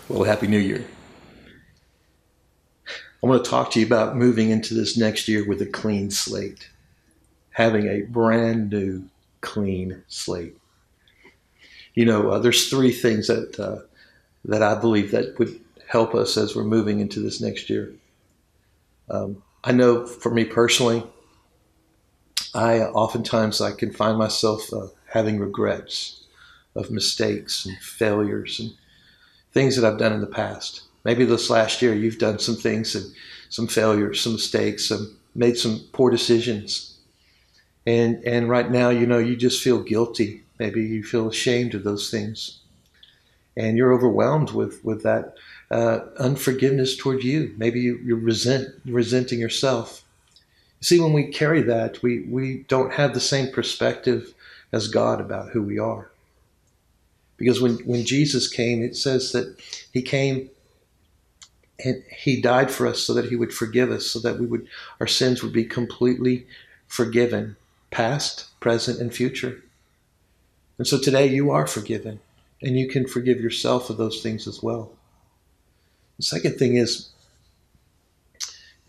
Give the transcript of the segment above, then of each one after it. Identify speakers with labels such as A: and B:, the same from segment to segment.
A: Well, Happy New Year. I want to talk to you about moving into this next year with a clean slate, having a brand new clean slate. There's three things that I believe that would help us as we're moving into this next year. I know for me personally, I oftentimes I can find myself having regrets of mistakes and failures and things that I've done in the past. Maybe this last year you've done some things and some failures, some mistakes, made some poor decisions. And right now, you just feel guilty. Maybe you feel ashamed of those things. And you're overwhelmed with that unforgiveness toward you. Maybe you're resenting yourself. See, when we carry that, we don't have the same perspective as God about who we are. Because when Jesus came, it says that he came and he died for us so that he would forgive us, so that our sins would be completely forgiven, past, present, and future. And so today you are forgiven, and you can forgive yourself of those things as well. The second thing is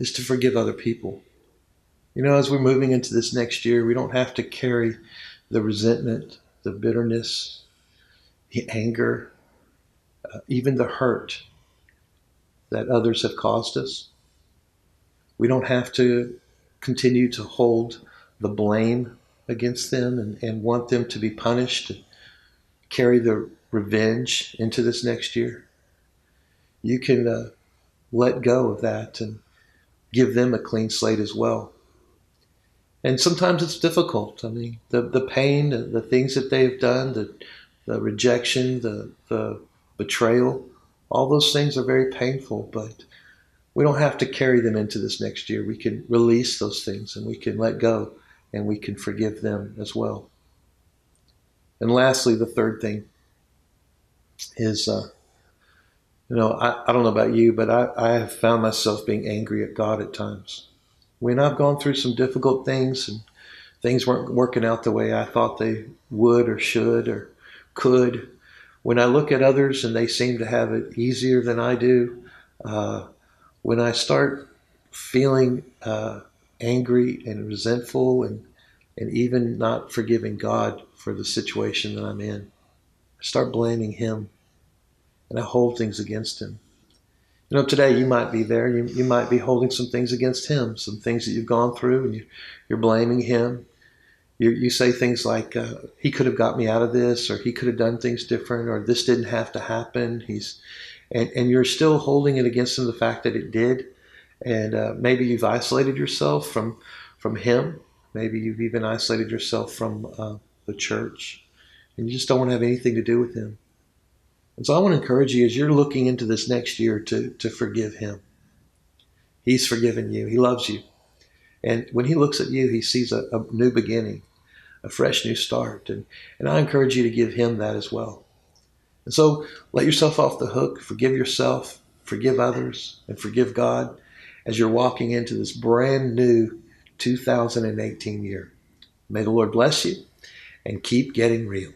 A: to forgive other people. As we're moving into this next year, we don't have to carry the resentment, the bitterness, the anger, even the hurt that others have caused us. We don't have to continue to hold the blame against them and want them to be punished and carry the revenge into this next year. You can let go of that and give them a clean slate as well. And sometimes it's difficult. I mean, the pain, the things that they've done, the rejection, the betrayal, all those things are very painful, but we don't have to carry them into this next year. We can release those things and we can let go and we can forgive them as well. And lastly, the third thing is, I don't know about you, but I have found myself being angry at God at times. When I've gone through some difficult things and things weren't working out the way I thought they would or should or could, when I look at others and they seem to have it easier than I do, when I start feeling angry and resentful and even not forgiving God for the situation that I'm in, I start blaming him and I hold things against him. Today you might be there. You might be holding some things against him, some things that you've gone through, and you're blaming him. You say things like, he could have got me out of this, or he could have done things different, or this didn't have to happen. And you're still holding it against him, the fact that it did. And maybe you've isolated yourself from him. Maybe you've even isolated yourself from the church, and you just don't want to have anything to do with him. And so I want to encourage you as you're looking into this next year to forgive him. He's forgiven you. He loves you. And when he looks at you, he sees a new beginning, a fresh new start. And I encourage you to give him that as well. And so let yourself off the hook, forgive yourself, forgive others, and forgive God as you're walking into this brand new 2018 year. May the Lord bless you and keep getting real.